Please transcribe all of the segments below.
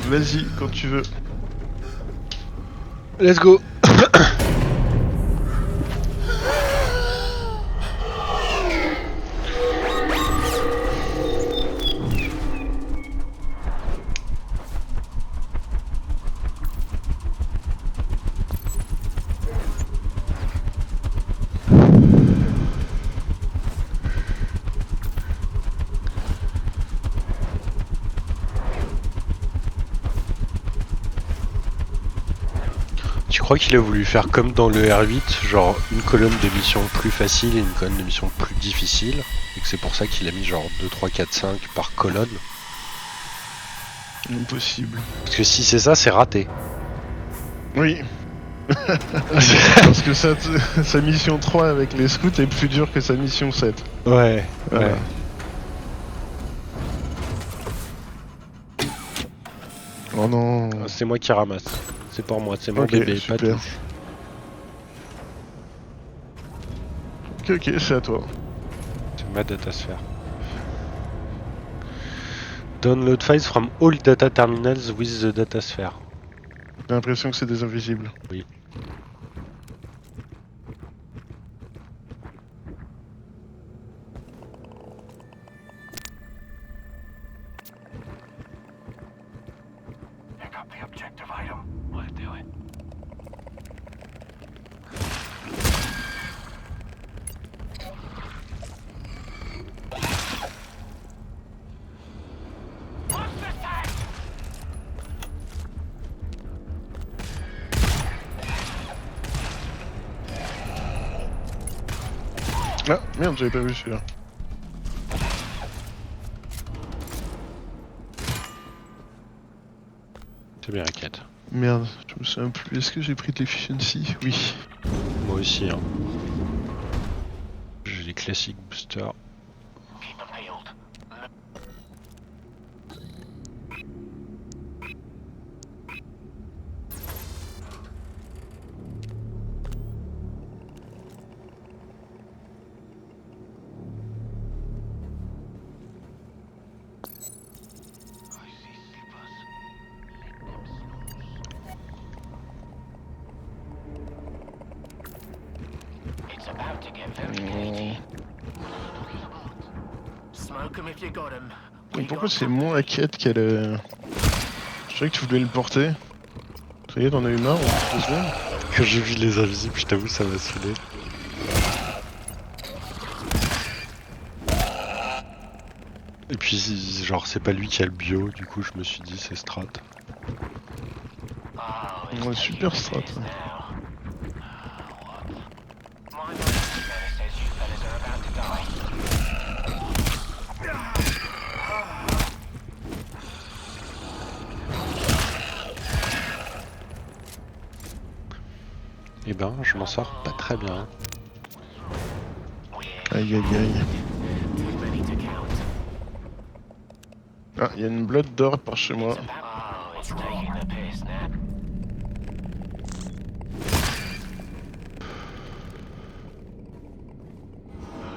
Vas-y, quand tu veux. Let's go. Tu crois qu'il a voulu faire comme dans le R8, genre une colonne de missions plus faciles et une colonne de missions plus difficiles, et que c'est pour ça qu'il a mis genre 2, 3, 4, 5 par colonne? Impossible. Parce que si c'est ça, c'est raté. Oui. Parce que sa mission 3 avec les scouts est plus dure que sa mission 7. Ouais, Voilà. ouais. Oh non. C'est moi qui ramasse. C'est pour moi, c'est mon Ok, bébé, pas super. touche. Ok, c'est à toi. C'est ma datasphère. Download files from all data terminals with the datasphere. J'ai l'impression que c'est des invisibles. Oui. Pick up the objective item. We'll do it. Ah, merde, j'avais pas vu celui-là. C'est bien, raquette. Merde, je me souviens plus. Est-ce que j'ai pris de l'efficiency? Oui. Moi aussi, hein. J'ai les classiques boosters. Keep them healed. It's about to get very dirty. Smoke 'em if you got 'em. Donc pourquoi c'est mon hackette qu'elle est... Je savais que tu voulais le porter. Ça y est, t'en as eu marre en 2 secondes. Quand j'ai vu les invisibles, je t'avoue, ça m'a saoulé. Et puis, genre, c'est pas lui qui a le bio, du coup, je me suis dit, c'est strat. Oh, it's Ouais, taking super the strat. piss now. My manager says you fellas are about to die. Eh ben, je m'en sors pas très bien. Aïe aïe aïe. We're ready to count. Ah, il y a une blotte d'or par chez moi. Oh, it's taking the piss now.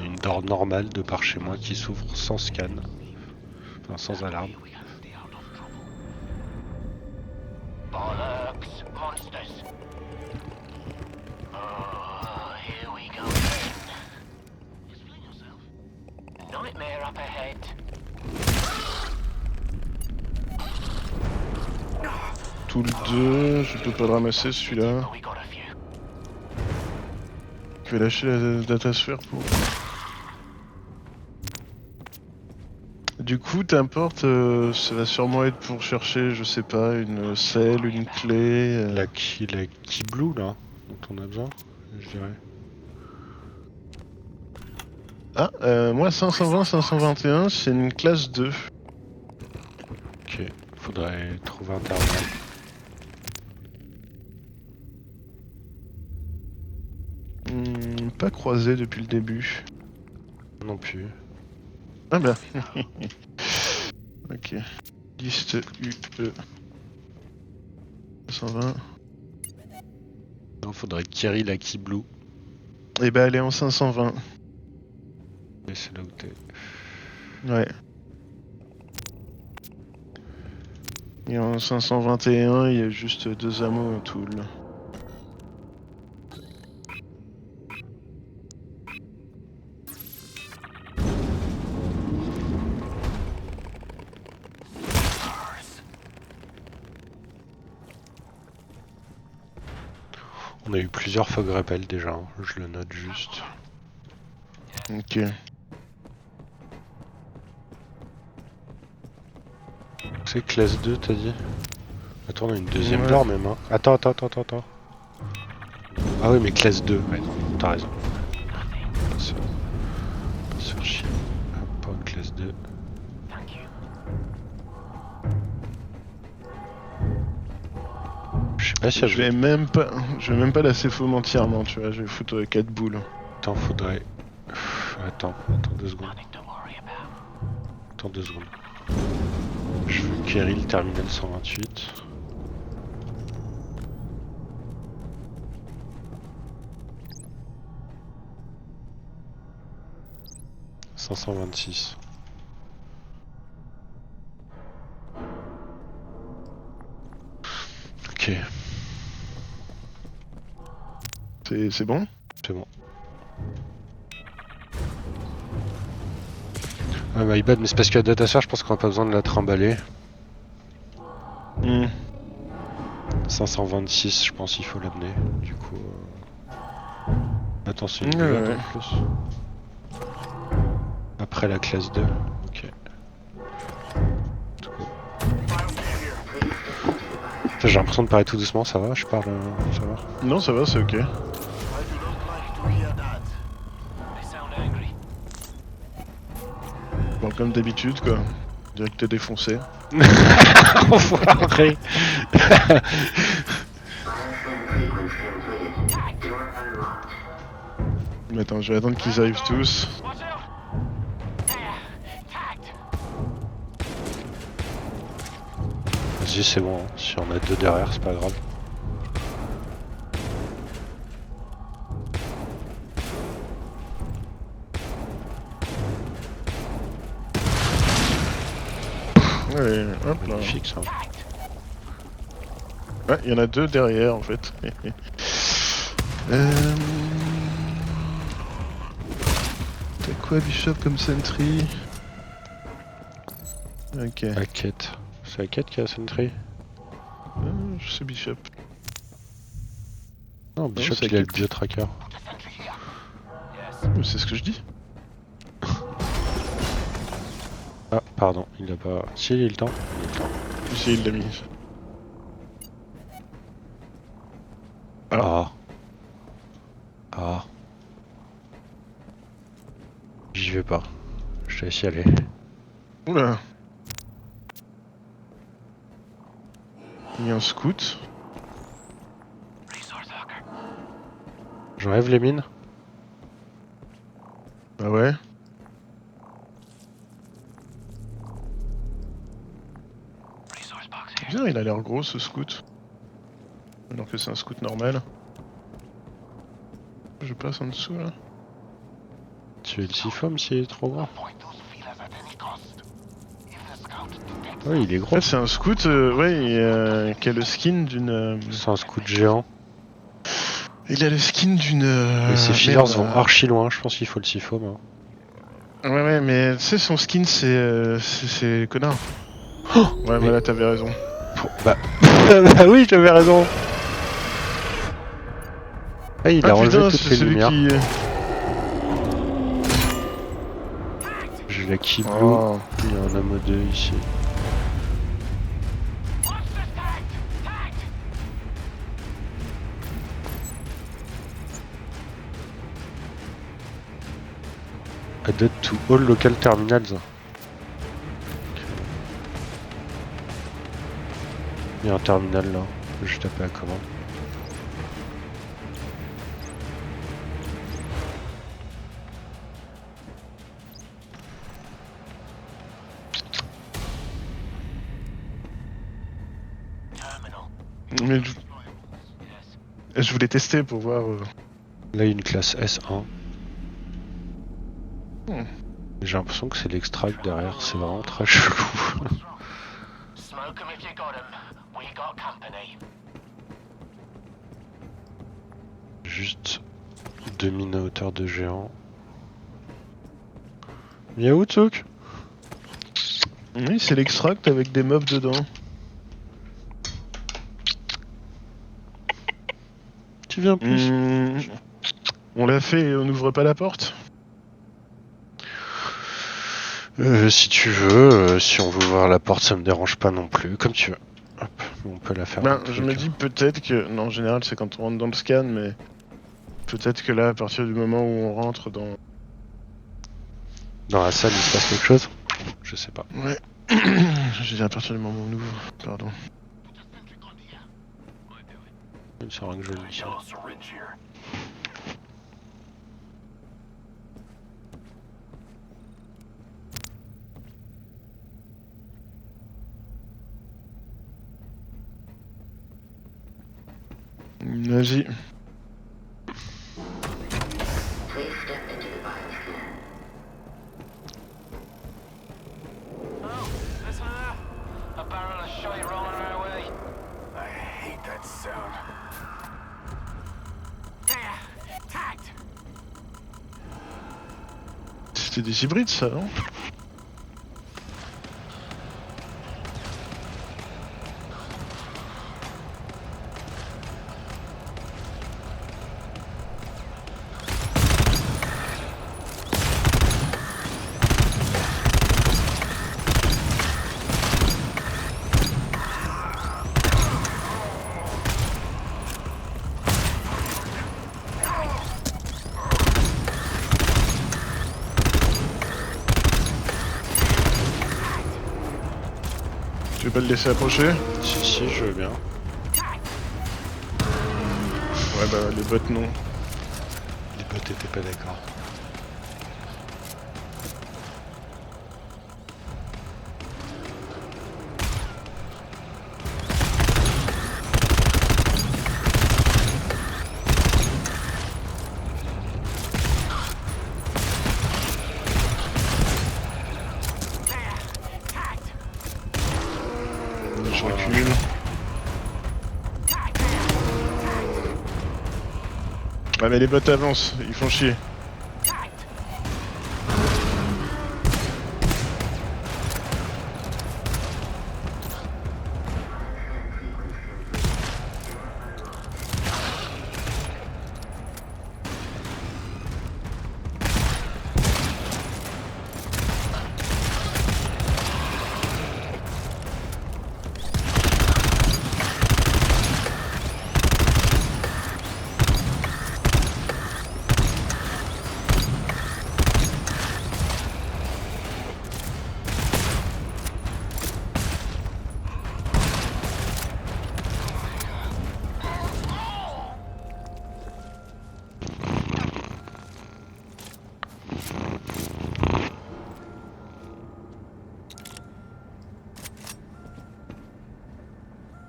Une door normale de par chez moi qui s'ouvre sans scan. Enfin, sans alarme. Bollocks, monsters. Oh, here we go again. Explain yourself. Nightmare up ahead. Tout le 2, je peux pas le ramasser celui-là. Oh, we got a few. Je vais lâcher la datasphère pour... Du coup, t'importes, ça va sûrement être pour chercher, je sais pas, une selle, une clé... La key blue, là, dont on a besoin, je dirais. Ah, moi 520, 521, c'est une classe 2. Ok, faudrait trouver un terminal. Pas croisé depuis le début. Non plus. Ah bah. Ok. Liste UE. 520. Non, faudrait carry la key blue. Et bah elle est en 520. Et c'est là où t'es. Ouais. Et en 521, il y a juste 2 hameaux en Toul. On a eu plusieurs fog rappels déjà, hein. Je le note juste. Ok. C'est classe 2 t'as dit? Attends, on a une deuxième Ouais. door même hein. Attends. Ah oui mais classe 2, ouais non, t'as raison. Pas sur chier. Hop, pas une classe 2. Thank you. Je sais pas si Je vais même pas la CFOM entièrement, tu vois, je vais foutre 4 boules. Attends, faudrait... Attends 2 secondes. Nothing to worry about. Attends 2 secondes. Je veux query le terminal 128. « 526. Ok, C'est bon? c'est bon. Ah my bad, mais c'est parce que la data source, je pense qu'on a pas besoin de la trimballer. 526, je pense qu'il faut l'amener. Du coup... Attends, c'est une Ouais, bulle ouais. en plus. Après la classe 2. Ok. J'ai l'impression de parler tout doucement, ça va? Je parle... ça va? Non, ça va, c'est ok. I do not like to hear that. They sound angry. Bon, comme d'habitude, quoi. Direct te défoncer. Enfoiré. Mais attends, je vais attendre qu'ils arrivent tous. Watch out! There! Tagged! Vas-y, c'est bon, hein. Si on a 2 derrière, c'est pas grave. Ouais, hop là. Magnifique ça. Ouais, il y en a 2 derrière en fait. T'as quoi Bishop comme sentry? Ok. La quête. C'est la quête qui a sentry? Je sais Bishop. Non, Bishop c'est il a la le bio-tracker. C'est ce que je dis. Ah, pardon, il a pas... Si, il a eu le temps. Il a eu le temps. Si, il l'a mis. Ah. Ah. J'y vais pas. Je te laisse y aller. Oula. Il y a un scout. Resource hawker. J'enlève les mines. Ah ouais. Resource box here. Bien, il a l'air gros ce scout. Alors que c'est un scout normal. Je passe en dessous là. Tu veux le siphom s'il est trop grand? Avoid those feelers at any cost. If the scout detects Oui, il est En gros. fait, c'est un scout qui a le skin d'une. C'est un scout géant. Il a le skin d'une. Mais ses feelers merde, vont archi loin, je pense qu'il faut le siphom. Hein. Ouais, mais tu sais, son skin, c'est connard. Oh Ouais, mais- voilà, t'avais raison. Bah... bah oui, j'avais raison. Ah, il a enlevé putain, toutes c'est les celui lumières. qui. Je la key blue. Oh. Il y a un ammo 2 ici. Watch this tagged! Tagged! Added to all local terminals. Il y a un terminal là. Je vais juste taper la commande. Terminal. Mais Yes. je voulais tester pour voir. Là, il y a une classe S1. Hmm. J'ai l'impression que c'est l'extract derrière. C'est vraiment très chelou. Smell Smoke 'em if you got 'em. We got company. Juste 2 mines à hauteur de géant. Miaou Tsouk. Oui, c'est l'extract avec des mobs dedans. Tu viens plus. On l'a fait et on n'ouvre pas la porte. Si tu veux, si on veut ouvrir la porte, ça me dérange pas non plus, comme tu veux. Hop, on peut la faire. Ben, dans tous je les me cas. dis peut-être que... Non, en général, c'est quand on rentre dans le scan, mais... Peut-être que là, à partir du moment où on rentre dans... Dans la salle, il se passe quelque chose? Je sais pas. Ouais. Je dis à partir du moment où on ouvre, pardon. Une seringue jolie. ça. Yellow syringe here. Vas-y. Please step into the bioscan. Oh, listen to that. A barrel of shite rolling our way. I hate that sound. There, tagged. C'était des hybrides, ça, non? Tu veux pas le laisser approcher? Si, je veux bien. Ouais, bah, les bottes, non. Les potes étaient pas d'accord. Je recule. Ouais, mais les bottes avancent, ils font chier.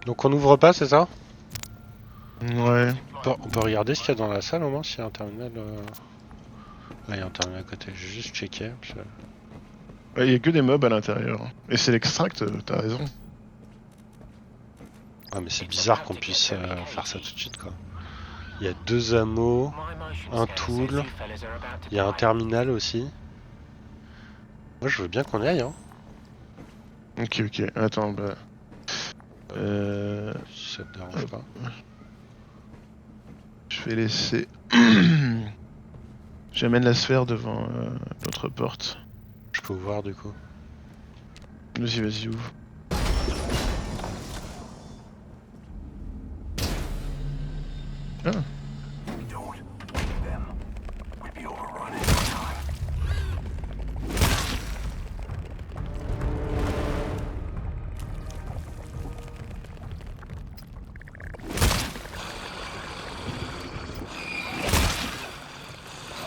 Donc on n'ouvre pas, c'est ça? Ouais. On peut regarder ce qu'il y a dans la salle au moins, s'il y a un terminal. Là, il y a un terminal à côté, j'ai juste checké. Ouais, y a que des mobs à l'intérieur. Et c'est l'extract, t'as raison. Ah, mais c'est bizarre qu'on puisse faire ça tout de suite, quoi. Il y a 2 hameaux, un tool, il y a un terminal aussi. Moi, je veux bien qu'on y aille, hein. Ok, attends, bah... Si ça te dérange pas. Je vais laisser... J'amène la sphère devant notre porte. Je peux ouvrir du coup. Vas-y, ouvre. Ah. Don't leave them. We'd be overrun in no time.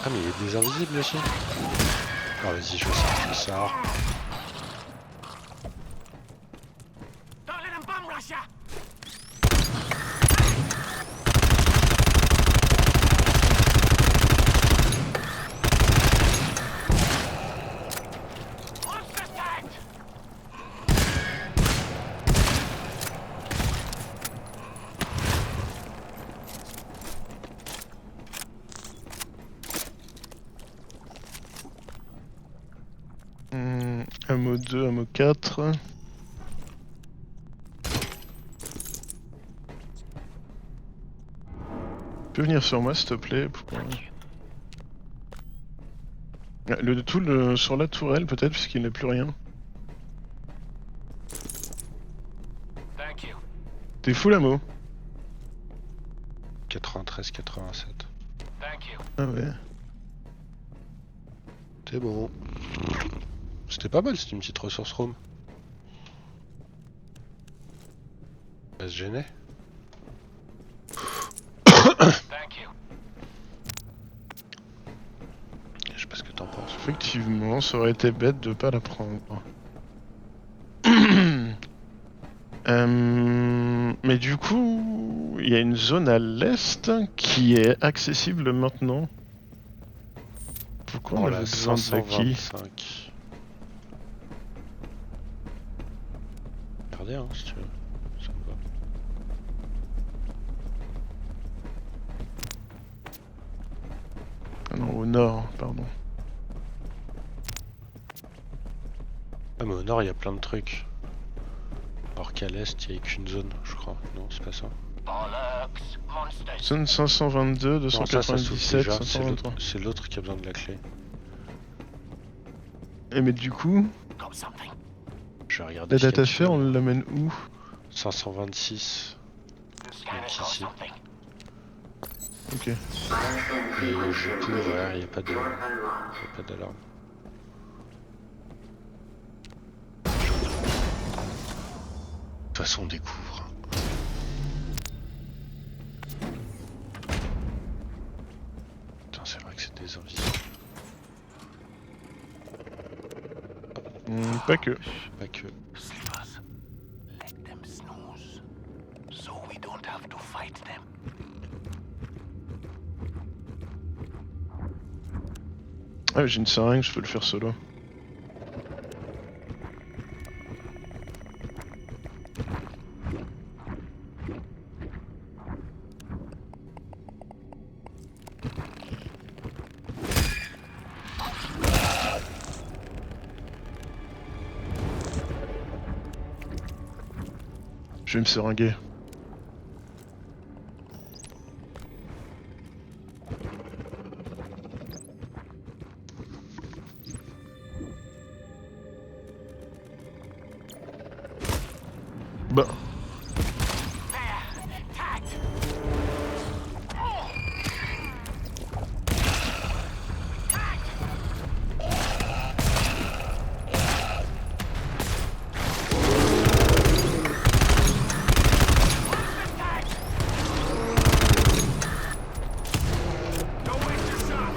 Ah, mais il y a des invisibles aussi. Ah, vas-y, je sors. Don't let them bum rush ya! Monsters tagged! Ammo 2, ammo 4. Tu peux venir sur moi s'il te plaît pour... sur la tourelle peut-être puisqu'il n'y a plus rien. Thank you. T'es full ammo. 93, 87. Thank you. Ah ouais. C'est bon. C'était pas mal, c'était une petite ressource room. Elle se gênait. Thank you. Je sais pas ce que t'en penses. Effectivement, ça aurait été bête de pas la prendre. Mais du coup, il y a une zone à l'est qui est accessible maintenant. Pourquoi on avait besoin de qui? 525. Regardez hein si tu veux. Ça me va. Ah non, au nord, pardon. Ah mais au nord il y a plein de trucs. Alors qu'à l'est il y a qu'une zone je crois. Non c'est pas ça. Bollocks. Monsters. Zone 522, Non ça s'ouvre 297, déjà. 523. C'est l'autre qui a besoin de la clé. Et mais du coup, Got something. Je vais regarder. la s'il y a datasphère une- on l'amène où? 526. Scanner's got ici. something. Ok. Bioscan Et du frequency coup limited. ouais, il n'y a pas de. Door unlocked. Y a pas d'alarme. De toute façon on découvre. Putain c'est vrai que c'est des invisibles. Pas que. Pas que. Slippers. Let them snooze. So we don't have to fight them. Ah j'ai une seringue, je peux le faire solo. Je vais me seringuer. Bah, Tagged. Don't waste your shot.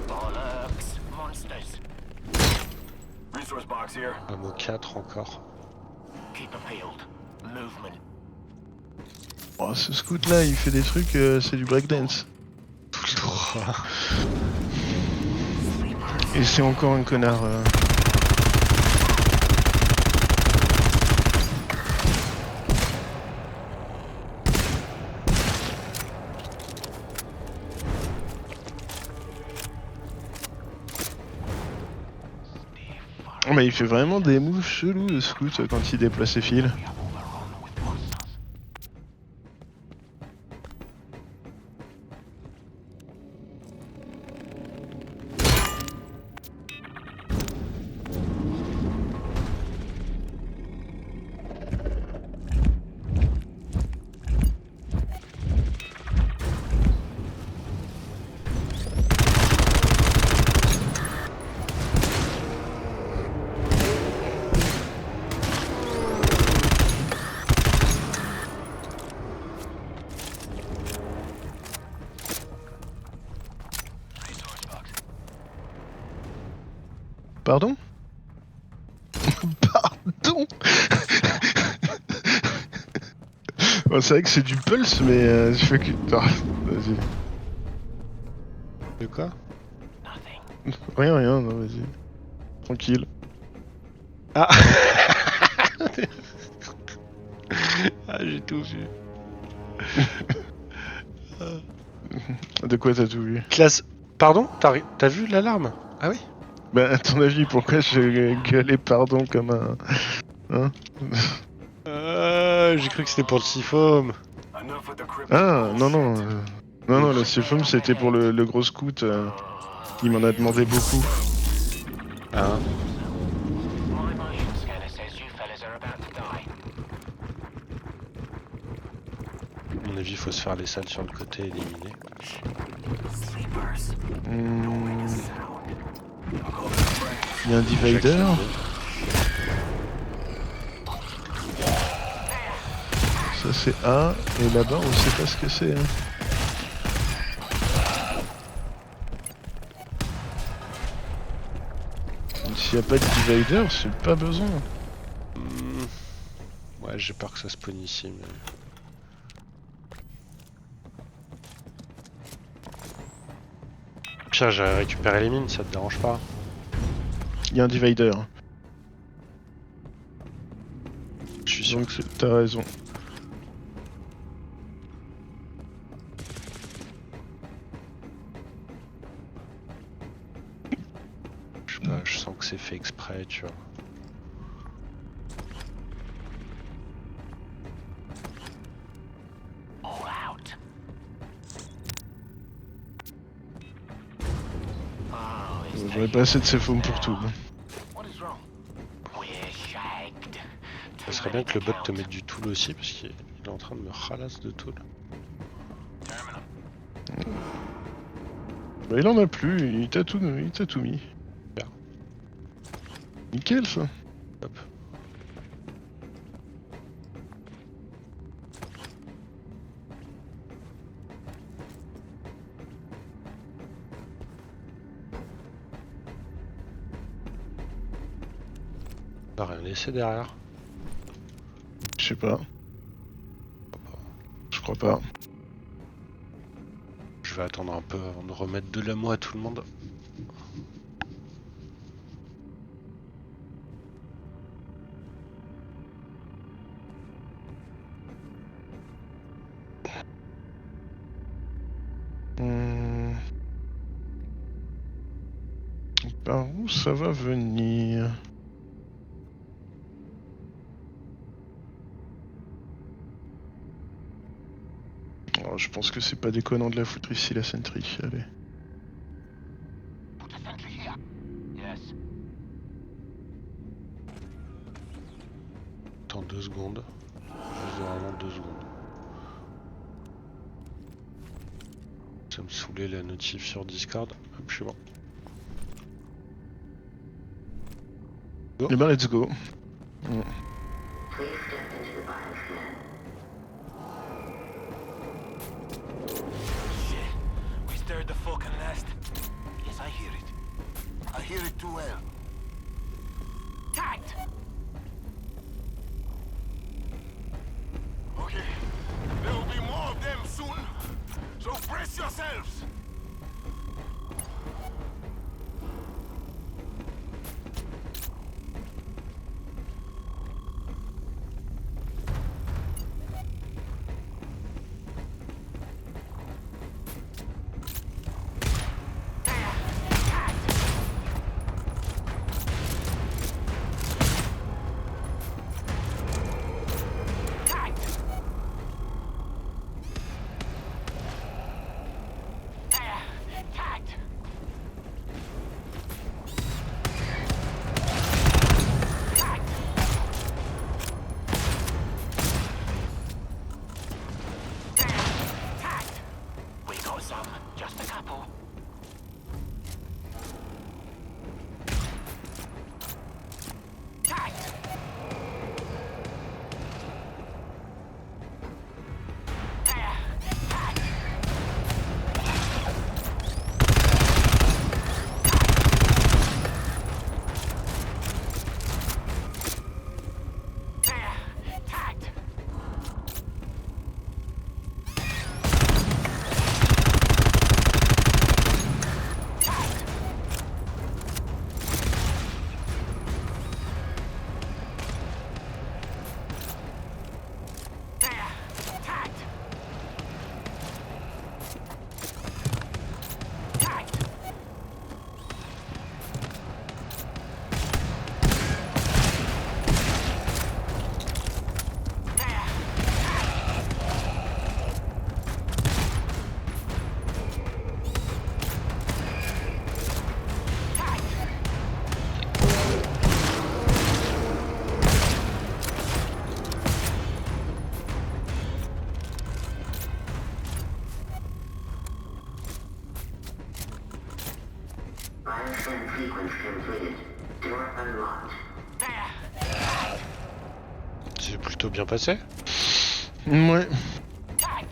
Bollocks. Monsters. Resource box here. Ammo 4 encore. Keep them peeled. Movement. oh, ce scout là il fait des trucs, c'est du breakdance. Tout le droit. Et c'est encore un connard. Oh, mais il fait vraiment des moves chelous le scout quand il déploie ses fils. Pardon? Pardon. Bon, c'est vrai que c'est du pulse, mais je fais que... Ah, vas-y. De quoi? Nothing. Rien, non, vas-y. Tranquille. Ah Ah j'ai tout vu. De quoi t'as tout vu? Classe. Pardon? T'as vu l'alarme? Ah oui? Bah, à ton avis, pourquoi je gueulais pardon comme un... Hein? J'ai cru que c'était pour le Seafoam. Enough with the cryptic Ah, non, non. bullshit. Non, non, le Seafoam, c'était pour le gros scout. Il m'en a demandé beaucoup. Hein? My motion scanner says you fellas are about to die. À mon avis, il faut se faire les salles sur le côté et éliminer. Sleepers. Hmm, Sound. il y a un divider. Ça, c'est A. Et là-bas, on sait pas ce que c'est. Hein. S'il n'y a pas de divider, c'est pas besoin. Ouais, j'ai peur que ça spawn ici, mais... Pire, j'ai récupéré les mines, ça te dérange pas? Il y a un divider. Je suis sûr. Donc, t'as raison. Je sais pas, je sens que c'est fait exprès, tu vois. All out. Oh, it's J'aurais pas assez de Seafoam pour tout. What is wrong? We're shagged. Ça serait bien que le bot te mette du tool aussi, parce qu'il est en train de me ralasse de tool. Terminal. Bah, il en a plus, il t'a tout mis. Bien. Nickel ça. Hop. T'as rien laissé derrière. Je sais pas. Je crois pas. Je vais attendre un peu avant de remettre de l'ammo à tout le monde. Hmm. Par où ça va venir? Oh, je pense que c'est pas déconnant de la foutre ici la sentry. Allez. Put a sentry here. Yes. Attends 2 secondes. Juste vraiment 2 secondes. Ça me saoulait la notif sur Discord. Hop, je suis bon. Eh ben let's go. Please step into the bioscan. Shit. We stirred the fucking nest. Yes, I hear it. I hear it too well. Tagged! Okay. There will be more of them soon. So brace yourselves! completed. Door unlocked. C'est plutôt bien passé. Ouais. Tagged!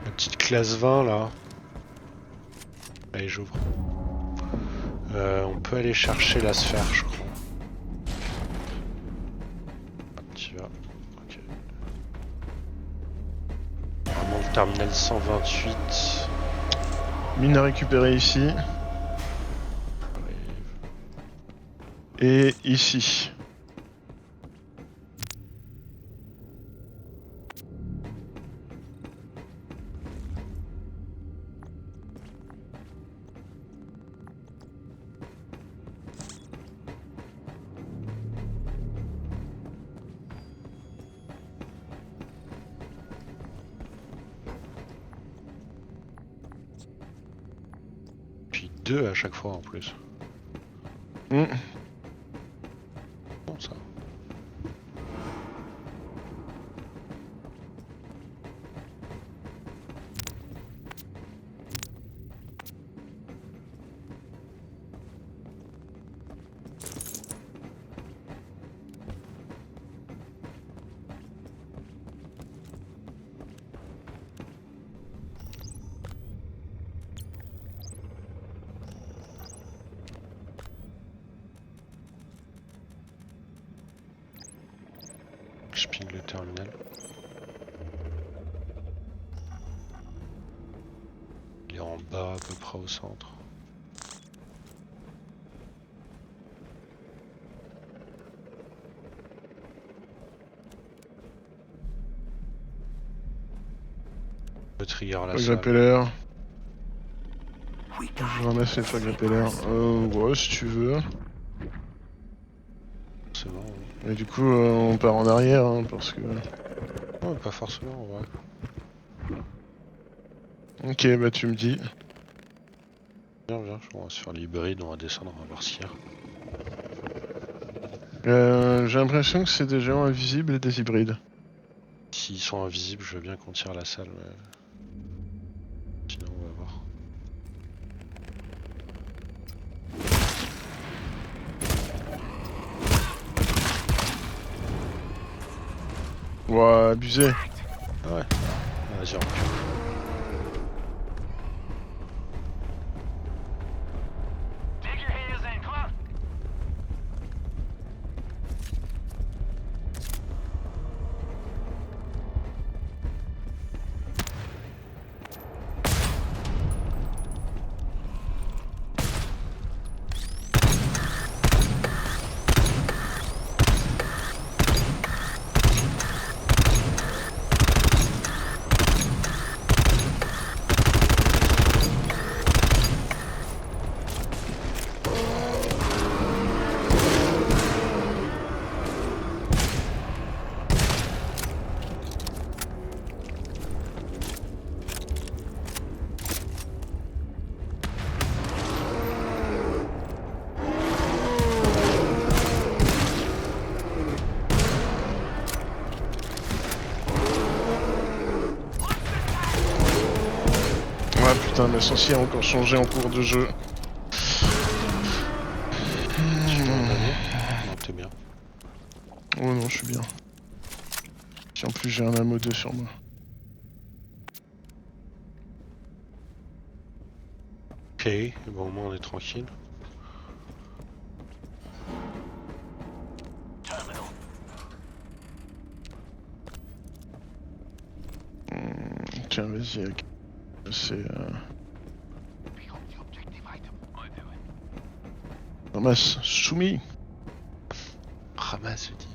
La petite classe 20 là. Allez, j'ouvre. On peut aller chercher la sphère, je crois. Ah, tu vas. Ok. Vraiment le terminal 128. Mine à récupérer ici. Arrive. Et ici. Puis 2 à chaque fois en plus. Hmm. Bon ça. Je ping le terminal. Il est en bas à peu près au centre. Le trigger à la Truck salle. Grapeller. Je ramasse les trucs Grapeller. Ouais, si tu veux. C'est bon. Et du coup, on part en arrière, hein, parce que... Non, pas forcément, ouais. Ok, bah tu me dis. Viens, viens, on va se faire l'hybride, on va descendre, on va voir ce qu'il y a. J'ai l'impression que c'est des géants invisibles et des hybrides. S'ils sont invisibles, je veux bien qu'on tire la salle, mais... Sinon, on va voir. Ouah, abusé. Ah ouais. Vas-y, on recule. Dig your heels in, come on! Ah putain, ma sensi a encore changé en cours de jeu. Tu peux en aller? Non, t'es bien. Oh non, je suis bien. Si en plus j'ai un ammo 2 sur moi. Ok, bon au moins on est tranquille. Terminal. Tiens, vas-y. C'est... Pick up the objective item. I do it. Ramasse, soumis. Ramasse, je dis.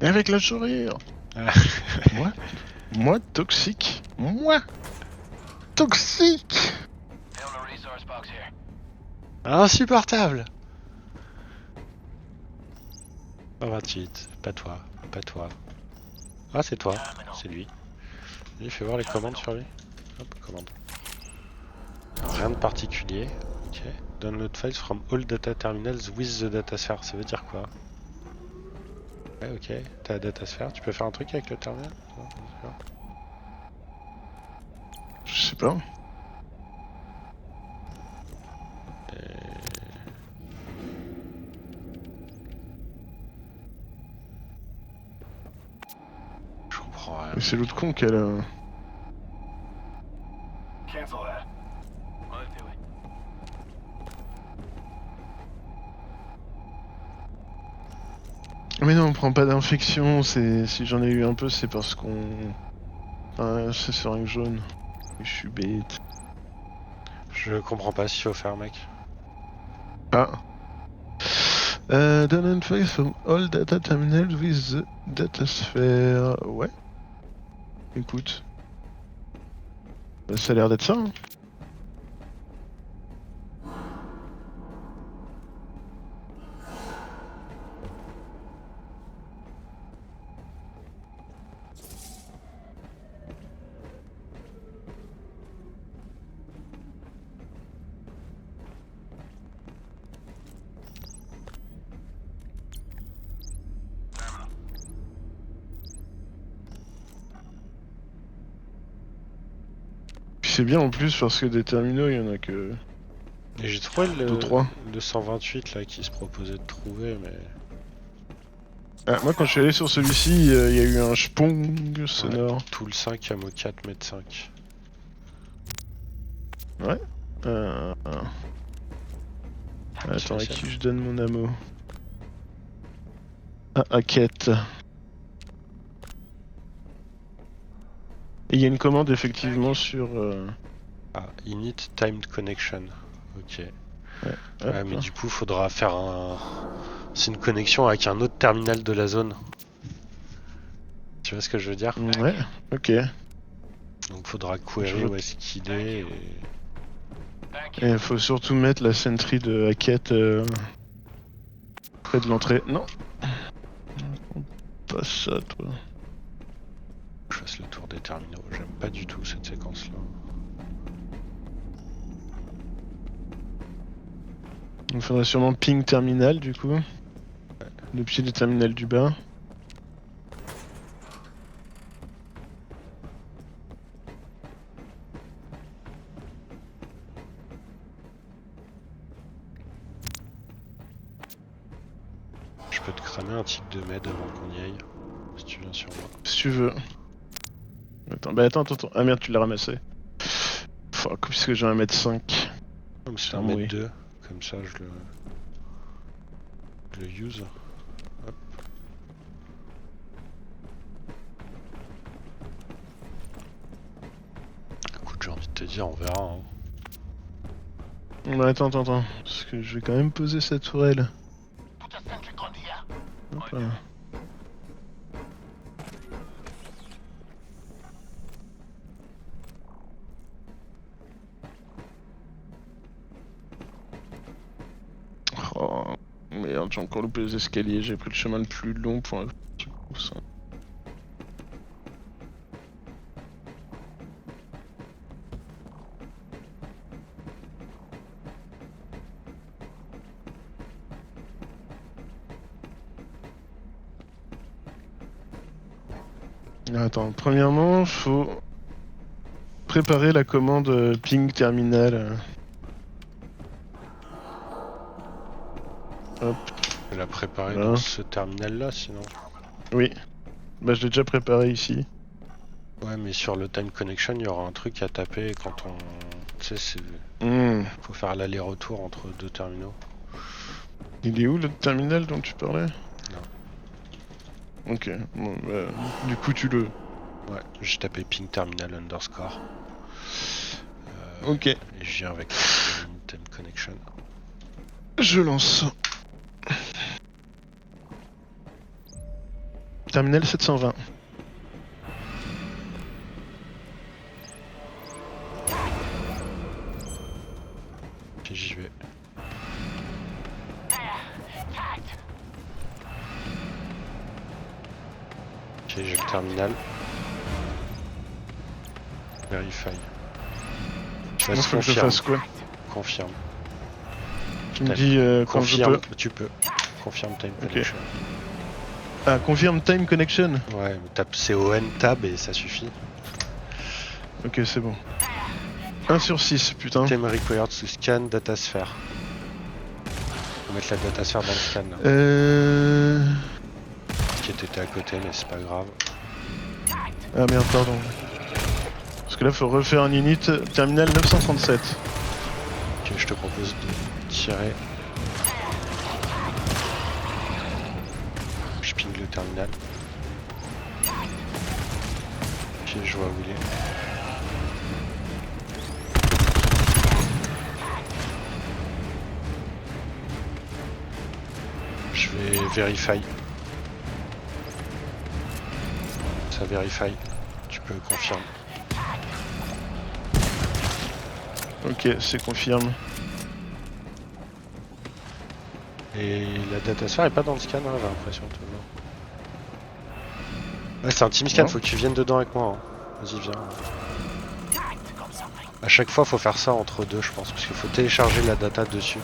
Et avec la sourire. Ah. Ouais. Moi, toxique. Moi, toxique. Found a resource box here. Insupportable. 128, pas toi, pas toi. Ah, c'est toi, c'est lui. Il fait voir les commandes sur lui. Hop, commande. Rien de particulier. Ok. Download files from all data terminals with the datasphere. Ça veut dire quoi? Ouais, ok. T'as la datasphere. Tu peux faire un truc avec le terminal? Non, d'accord. Je sais pas. Je comprends rien. Mais c'est l'autre con qu'elle a. Cancel that. I'll do it. Mais non, on prend pas d'infection. C'est si j'en ai eu un peu, c'est parce qu'on. Ah, c'est seringue jaune. Et je suis bête. Je comprends pas ce qu'il faut faire, mec. Ah. Download files from all data terminals with the datasphere. Ouais. Écoute. Bah, ça a l'air d'être ça. Hein. Puis c'est bien en plus parce que des terminaux, il y en a que Et j'ai trouvé le 3. 228 là qui se proposait de trouver, mais. Ah, moi quand je suis allé sur celui-ci, il y a eu un spong sonore. Ouais, tout le 5 ammo 4 mètres 5. Ouais. Attends, à qui je donne mon ammo? Ah, Hackett. Et il y a une commande effectivement sur. Ah, init timed connection. Ok. Hop. Ouais, mais du coup, faudra faire un. C'est une connexion avec un autre terminal de la zone. Tu vois ce que je veux dire? Ouais, ok. Donc faudra query où est-ce qu'il est. Et... Thank Et you. il faut surtout mettre la sentry de Hackett près de l'entrée. Non. Pas ça, toi. Je fasse le tour des terminaux. J'aime pas du tout cette séquence-là. Il faudrait sûrement ping terminal du coup. Le pied du terminal du bas. Je peux te cramer un tic de med avant qu'on y aille. Si tu viens sur moi. Si tu veux. Attends, bah attends. Ah merde, tu l'as ramassé. Fuck, puisque j'ai un mètre 5. Comme c'est Ah, un mètre oui. 2. Comme ça, je le use. Hop. Écoute, j'ai envie de te dire, on verra. Hein. Bah attends. Parce que je vais quand même poser cette tourelle. Put a sentry gun here. Hop là. Oh merde, j'ai encore loupé les escaliers, j'ai pris le chemin le plus long pour un petit coup ça. Attends, premièrement, faut préparer la commande ping terminal. Hop, Je vais la préparer Voilà. dans ce terminal-là, sinon. oui. Bah je l'ai déjà préparé ici. Ouais, mais sur le time connection, il y aura un truc à taper quand on. Tu sais, faut faire l'aller-retour entre deux terminaux. Il est où le terminal dont tu parlais? Non. Ok, bon, bah, du coup tu le... Ouais, j'ai tapé ping terminal underscore. Ok, Et je viens avec le time connection. je lance. Terminal 720. côté j'ai le terminal. Verify. Tu Moi, fasses faut que je confirme. fasse quoi? Confirme. Tu me dis quand Confirme, je peux. tu peux. Confirme time Ok. connection. Ah, confirm time connection. Ouais, tape CON tab et ça suffit. Ok, c'est bon. 1 sur 6, putain. Item required to scan datasphere. Faut mettre la datasphère dans le scan là. Qui était à côté mais c'est pas grave. Ah merde, pardon. Parce que là, faut refaire un init terminal 937. Ok, je te propose de tirer. Je ping le terminal. Ok, je vois où il est. Je vais verify. Ça verify. Tu peux confirmer. Ok, c'est confirme. Et la datasphère est pas dans le scan, hein, j'ai l'impression. Ouais, c'est un team scan, Non. faut que tu viennes dedans avec moi. Hein. Vas-y, viens. À chaque fois, faut faire ça entre deux, je pense, parce qu'il faut télécharger la data dessus.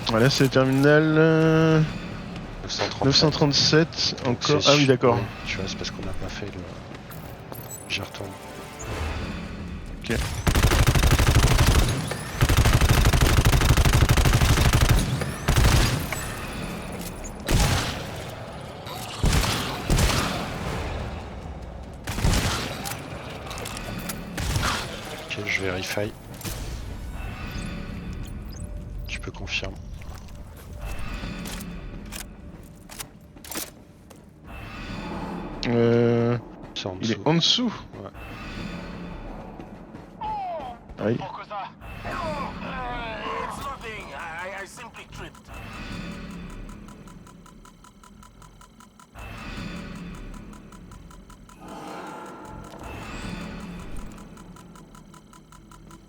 Voilà, c'est le terminal 937. 937. Donc Encore. c'est Ah oui, d'accord. ouais, tu vois, c'est parce qu'on n'a pas fait le. J'y retourne. Ok. Ok, je vérifie. Tu peux confirmer. C'est en Il dessous. est en dessous. Ouais. Aïe. What was that? It's nothing. I simply tripped.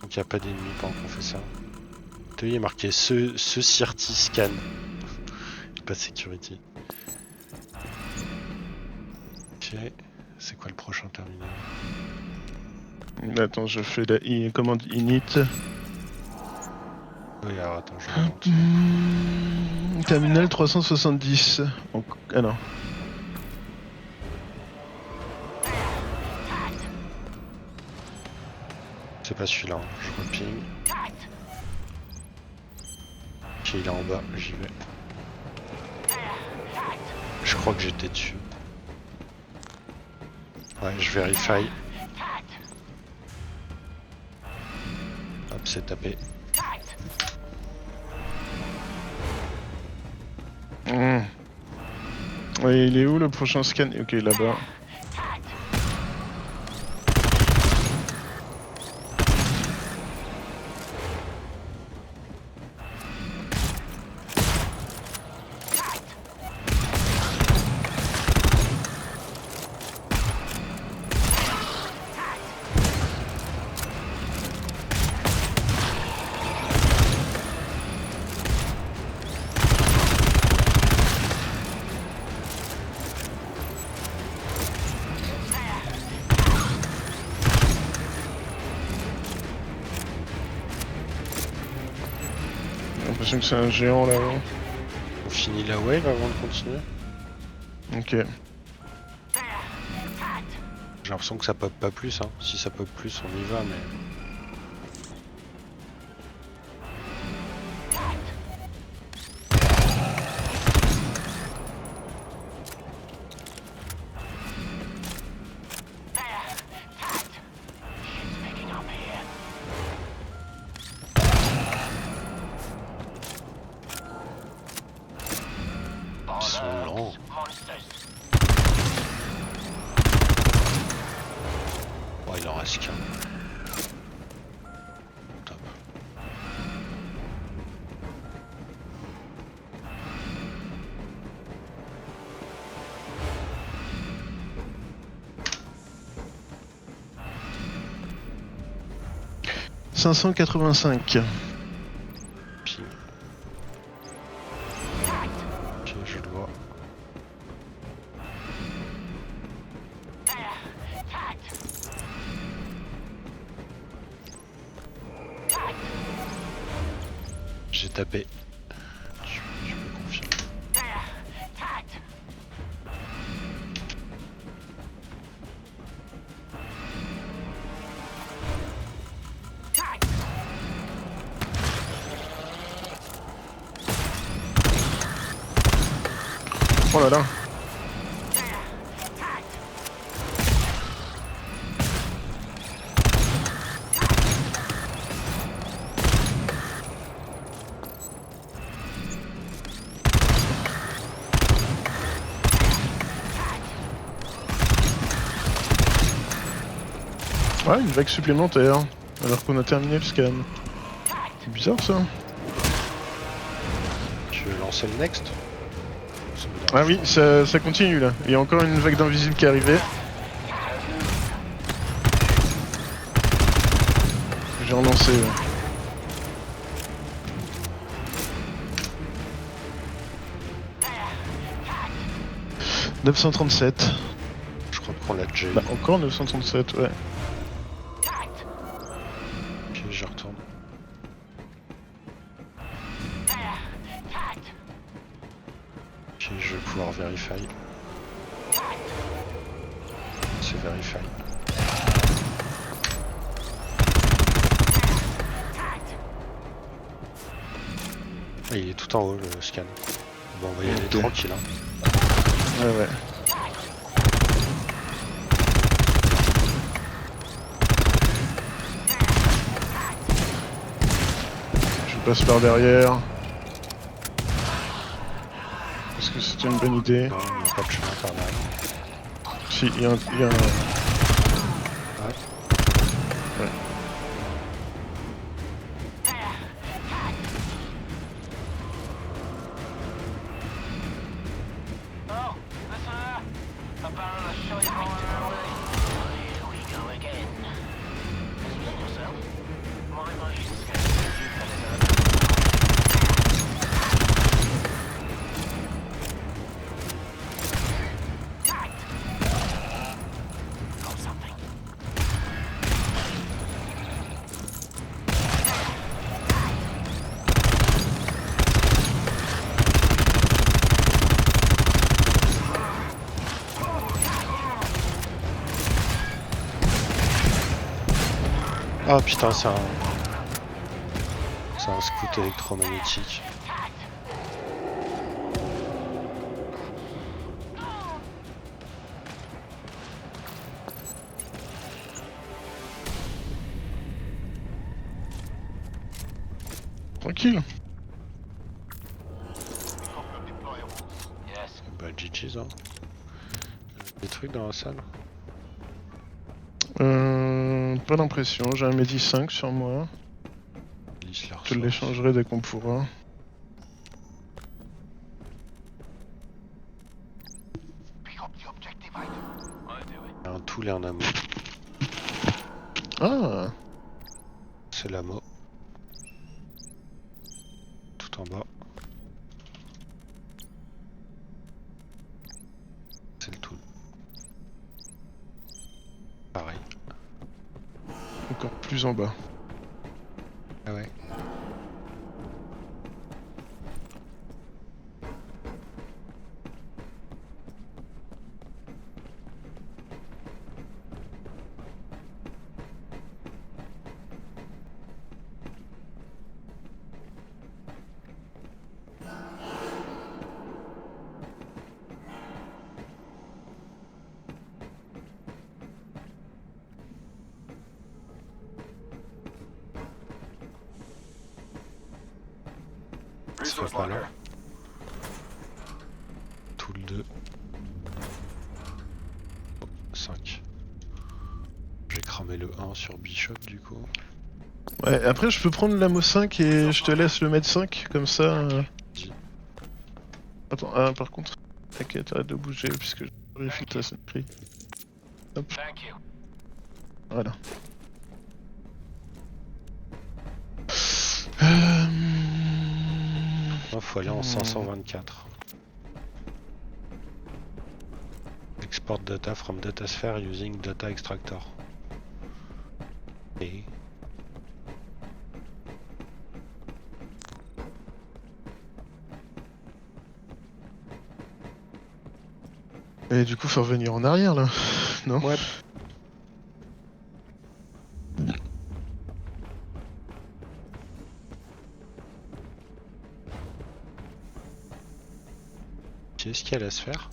Donc il n'y a pas d'ennemis pendant qu'on fait ça. Tu vois, il est marqué ce CRT scan. Pas de security. Ok. C'est quoi le prochain terminal? Attends, je fais la commande init. Oui, alors attends, je remonte. Terminal 370. Ah non. C'est pas celui-là, hein. Je reping. Ok, il est en bas, j'y vais. Je crois que j'étais dessus. Ouais, je vérifie. Hop, c'est tapé. Ouais, il est où le prochain scan? Ok, là-bas. J'ai l'impression que c'est un géant là-haut. On finit la wave avant de continuer. Ok. J'ai l'impression que ça pop pas plus, hein. Si ça pop plus, on y va, mais... Ils sont lents. Oh, il en reste qu'un. 585. Pile. Ok, je le vois. J'ai tapé. Je me confirme. Oh là là. Ouais, une vague supplémentaire, alors qu'on a terminé le scan. C'est bizarre ça. Tu veux lancer le next? Ça me dérange Ah oui, ça continue là. Il y a encore une vague d'invisibles qui est arrivée. J'ai relancé. Ouais. « 937. Je crois qu'on l'a déjà eu. Bah encore 937, ouais. Ok, je retourne. Ok, je vais pouvoir verify. C'est verify. Ah, il est tout en haut le scan. Bon, on va y aller Ok. tranquille. Hein. Ouais, ouais. Je passe par derrière. Est-ce que c'est une bonne idée? Non, il n'y a pas de chemin par là. Si, il y a un... Ouais. Ouais. Oh, listen up. A barrel of shite rolling our way. Here we go again. Explain yourself. My motion scan. You fellas are... Got something. Ah putain, c'est un... C'est un scout électromagnétique. Tranquille. Yes. Bah GG's hein. Des trucs dans la salle? Pas d'impression, j'ai un Medi 5 sur moi. Lisse la Je te ressource. l'échangerai dès qu'on pourra. Pick up the objective item. I do it. Un tool et un ammo. Ah, C'est l'ammo. Tout en bas. C'est le tool. Pareil. encore plus en bas. Ah ouais. Ça fait pas là. Tool 2. 5. J'ai cramé le 1 sur Bishop du coup. Ouais, après je peux prendre l'ammo 5 et je te laisse le mettre 5, comme ça... Dis. Attends, ah, par contre, t'inquiète, arrête de bouger puisque je vérifie ta sonnerie. Hop, Thank you. voilà. maintenant faut aller en 524. Export data from datasphere using data extractor. Et Et du coup, faut revenir en arrière là. Non? ouais. Qu'est-ce qu'il y a à la sphère?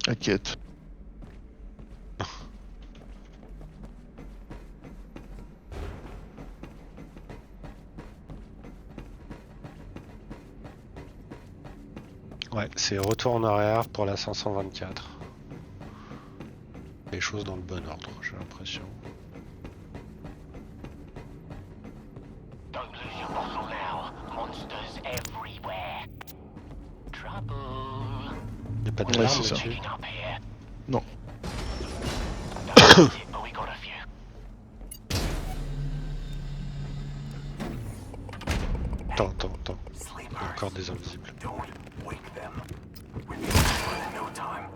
À quête. Ouais, c'est retour en arrière pour la 524. Les choses dans le bon ordre, j'ai l'impression. Don't lose your bottle now. Monsters everywhere. Trouble. Y'a pas de Ouais, larmes c'est ça. dessus. Picking up here. Non. Don't use it, but we got a few. Attends. Il y a encore des invisibles. Don't wake them. We'll be in no time.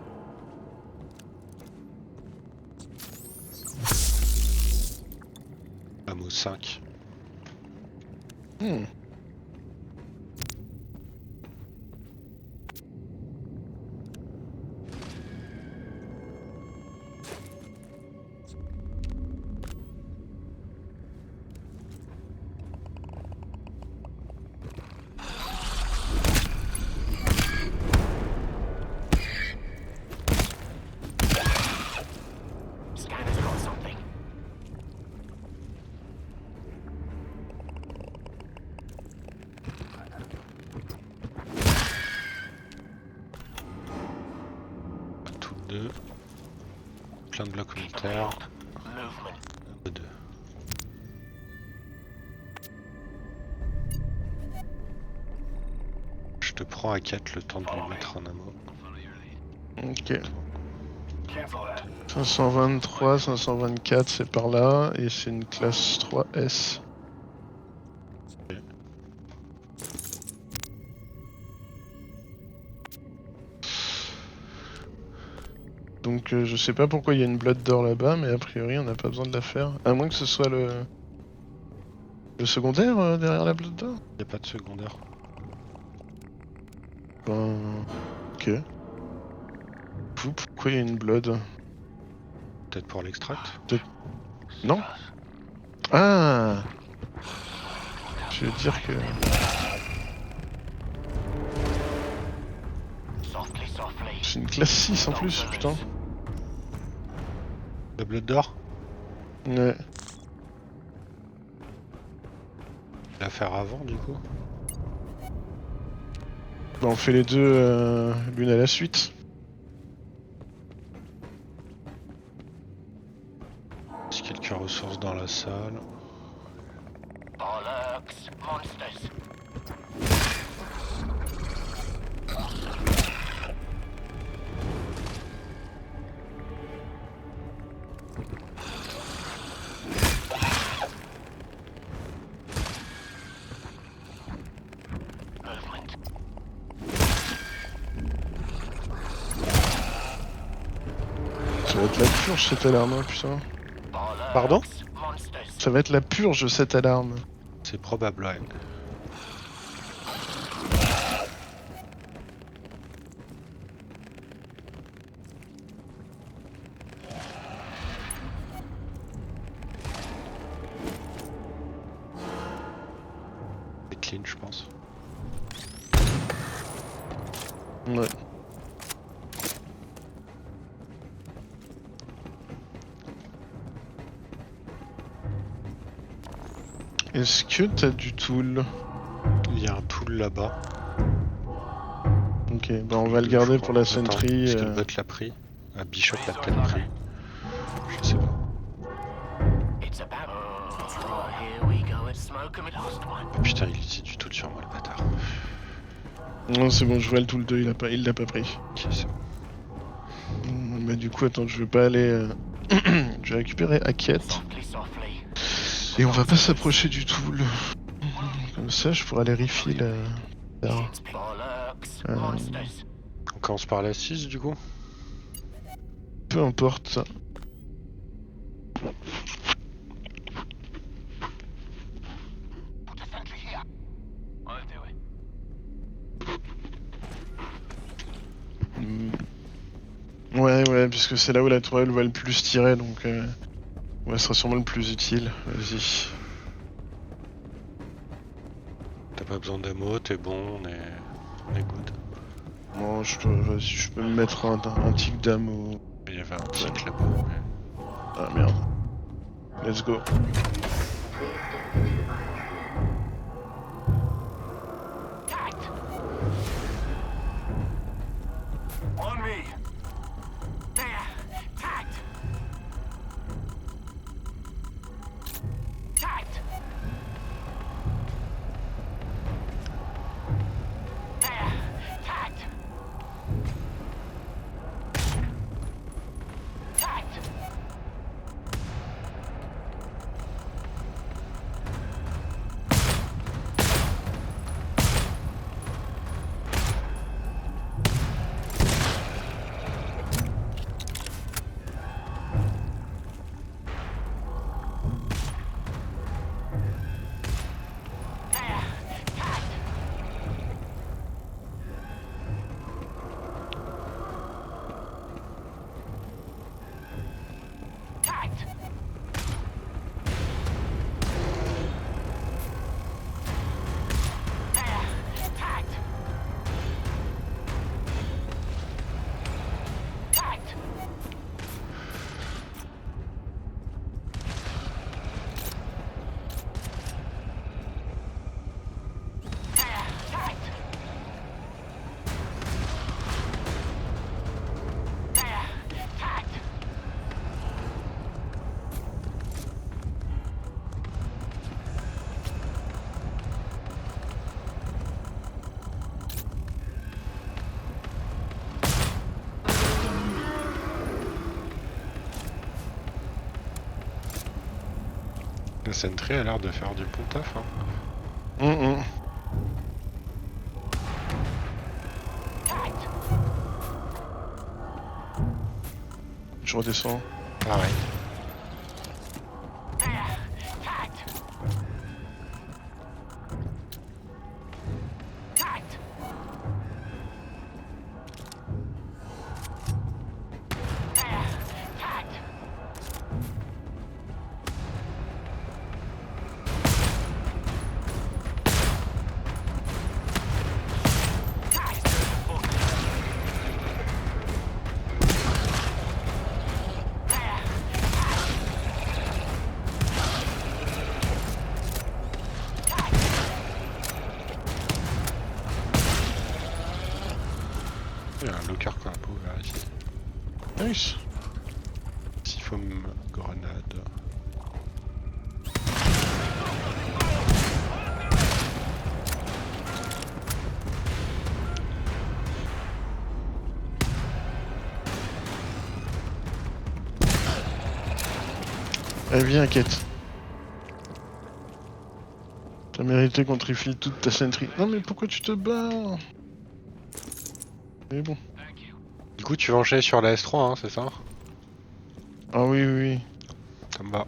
Hameau 5. Hmm. Scanner's got something. Tout deux. Plein de blocs militaires. Movement. De deux. Je te prends à 4 le temps de lui mettre un ammo. Ok. Careful there. 523, 524, c'est par là. Et c'est une classe 3S. Donc je sais pas pourquoi il y a une blood d'or là-bas, mais a priori on n'a pas besoin de la faire. À moins que ce soit le secondaire derrière la blood d'or. Y'a pas de secondaire. Ben... Ok. Pourquoi il y a une blood? Peut-être pour l'extract. Non? Ah! Je veux dire que... Softly, softly. C'est une classe 6 en plus, putain. Le blood d'or. Ouais. La faire avant du coup. Bah, on fait les deux l'une à la suite. Est-ce qu'il y a quelques ressources dans la salle? Bollocks. Monsters. Movement. Ça va être la purge cette alarme, hein, putain. Bollocks. Pardon? Monsters. Ça va être la purge cette alarme. C'est probable, ouais. C'est clean, je pense. Ouais. Est-ce que t'as du tool? Il y a un tool là-bas. Ok, bah on va le garder pour la Attends, sentry. est-ce que le bot l'a pris? Ah, Bishop l'a peut-être pris. Je sais pas. It's a battle. Oh, here we go. It's smoke and last one. Oh, putain, il utilise du tool sur moi, le bâtard. Non, c'est bon, je vois le tool 2, il l'a pas pris. Ok, c'est bon. Bah du coup, attends, je vais pas aller... je vais récupérer Hackett. Softly, softly. Et on va pas s'approcher du tool. Comme ça, je pourrais aller refill faire. Bollocks. Euh. Monsters. On commence par la 6 du coup. Peu importe. Put a sentry here. I'll do it. Ouais, puisque c'est là où la tourelle va le plus tirer, donc ouais, ce sera sûrement le plus utile. Vas-y. T'as pas besoin d'ammo, t'es bon, on est good. Bon, vas-y, je peux me mettre un tic d'ammo. Il y avait un tic là-bas. Mais... Ah merde. Let's go. Tagged. On me. There. Tagged. Tagged. There. Tagged. Tagged. Tagged. There. Tagged. Tagged. There. Tagged. There. Tagged. La sentry a l'air de faire du bon taf. Hein. Tagged. Je redescends. Pareil. There. Tagged. Tagged. There. Tagged. Tagged. There. Il y a un locker qu'on peut ouvert ici. Nice. S'il faut grenade. Allez, viens, quête. T'as mérité qu'on te refile toute ta sentry. Non mais pourquoi tu te bats? Mais bon. Du coup, tu vas enchaîner sur la S3, hein, c'est ça? Ah oui. Ça me va.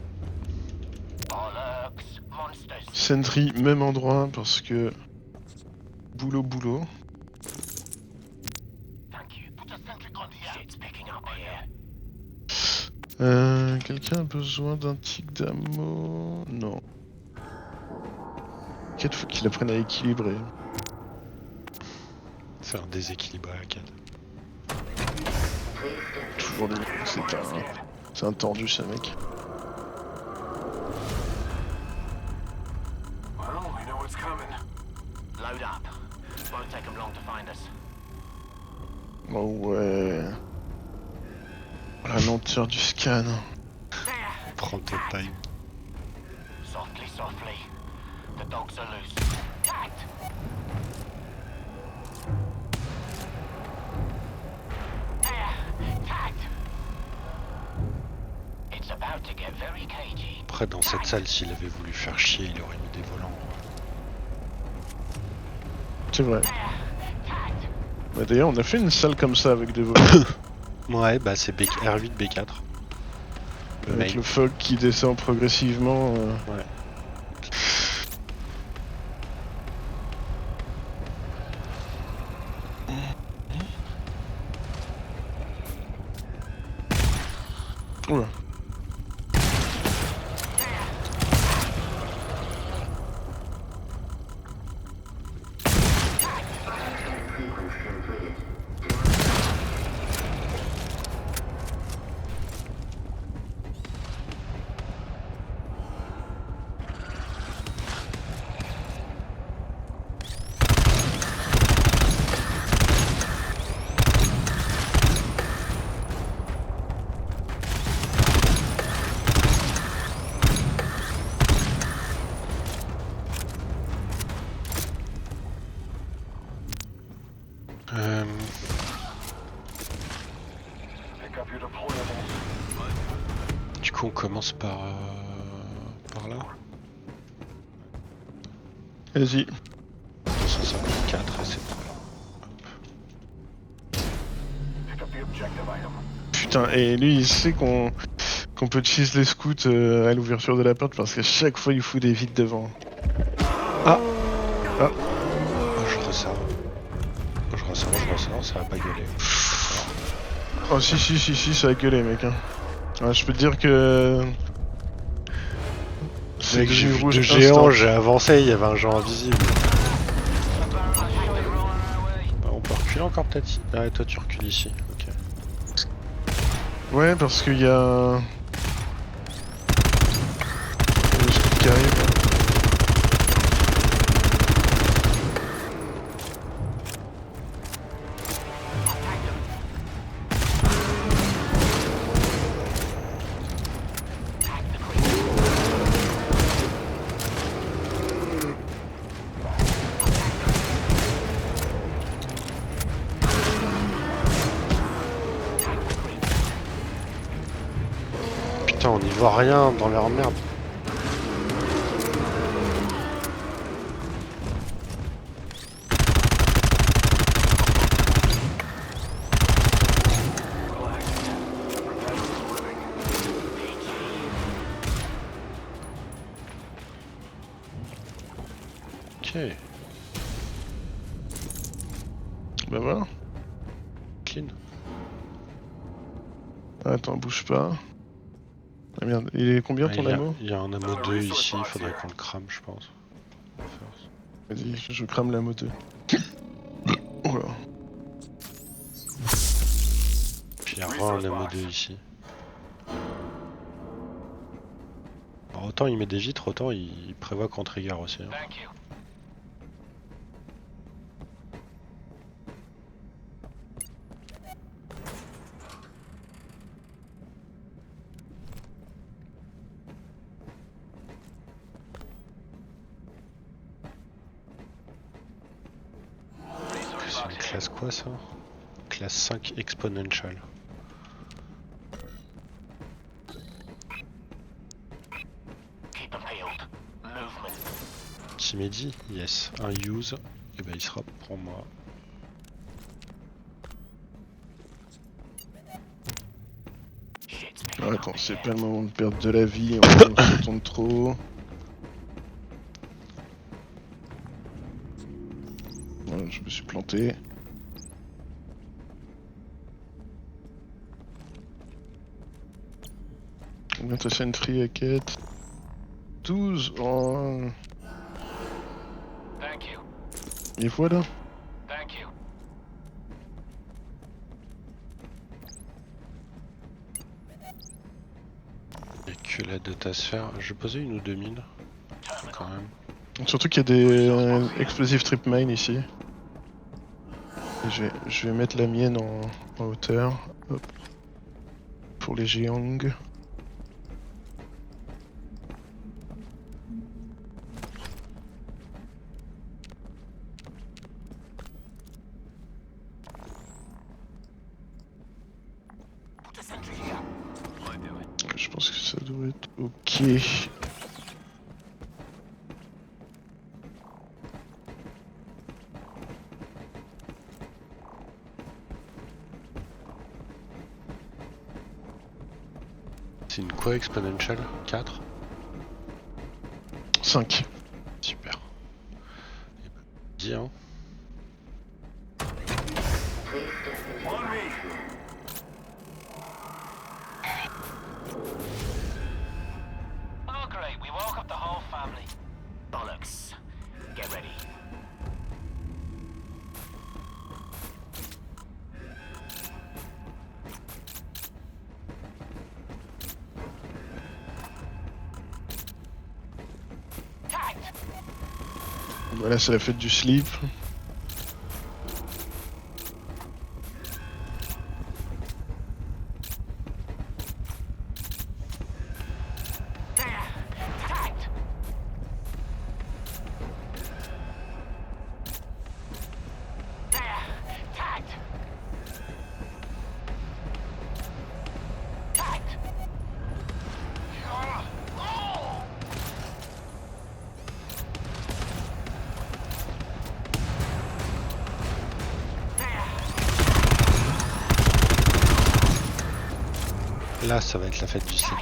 Bollocks. Monsters. Sentry, même endroit, parce que... Boulot. Thank you. Put a sentry gun here. Shit's picking up here. Quelqu'un a besoin d'un tic d'ammo? Non. Quête, faut qu'il apprenne à équilibrer. C'est un déséquilibré à 4. Toujours lui. C'est un tordu, ce mec. Well, we know what's coming. Load up. Won't take them long to find us. Oh ouais. La lenteur du scan. There. Prends ton time. Softly, softly. The dogs are loose. Tagged. There. Tagged. It's about to get very cagey. Après, dans cette salle, s'il avait voulu faire chier, il aurait mis des volants. C'est vrai. Bah, d'ailleurs, on a fait une salle comme ça avec des vols. Ouais, bah c'est R8 B4. Avec Main. le fog qui descend progressivement. Ouais. Oula. Sequence completed. Du coup, on commence par là. Vas-y. 254 et c'est pas là. Putain, et lui, il sait qu'on peut cheese les scouts à l'ouverture de la porte parce qu'à chaque fois, il fout des vides devant. Oh, je ressors. Je ressors, ça va pas gueuler. Oh si, ça a gueulé, mec. Hein. Ouais, je peux te dire que... C'est Mec, j'ai devenu vu rouge deux géants, instant. j'ai avancé, il y avait un géant invisible. Bah, on peut reculer encore peut-être. Ah, toi tu recules ici, ok. Ouais, parce qu'il y a... Le scout qui arrive. Putain, on n'y voit rien dans leur merde. Ok, Bah voilà. clean. Attends, bouge pas. Ah merde, il est combien ton ammo? Il y a un ammo 2 ici, il faudrait qu'on le crame, je pense. Vas-y, je crame la moto. Oula. Puis il y a un ammo 2 ici. Alors, autant il met des vitres, autant il prévoit qu'on trigger aussi. Hein. Thank you. C'est une classe quoi ça? Classe 5 exponential. Keep them peeled. Movement. Timedi, yes. Un use, et ben il sera pour moi. Shit's Ah, picking up attends, in c'est here. pas le moment de perdre de la vie, on se tourne trop. Voilà, je me suis planté. Combien ta sentry à quête? 12. Oh. Thank you. Et voilà. Thank you. Et que la datasphère. Je posais une ou deux mines quand même. Surtout qu'il y a des explosifs trip mine ici. Et je vais mettre la mienne en hauteur. Hop. Pour les géants. Put a sentry here. I do it. Je pense que ça doit être ok. C'est une quoi exponential 4? 5. Super. Dis hein. Oh great, we woke up the whole family. Bollocks. Get ready. Tagged! Voilà, c'est la fête du slip. There! Tagged! There! Tagged! Tagged! Oh! Là, ça va être la fête du slip.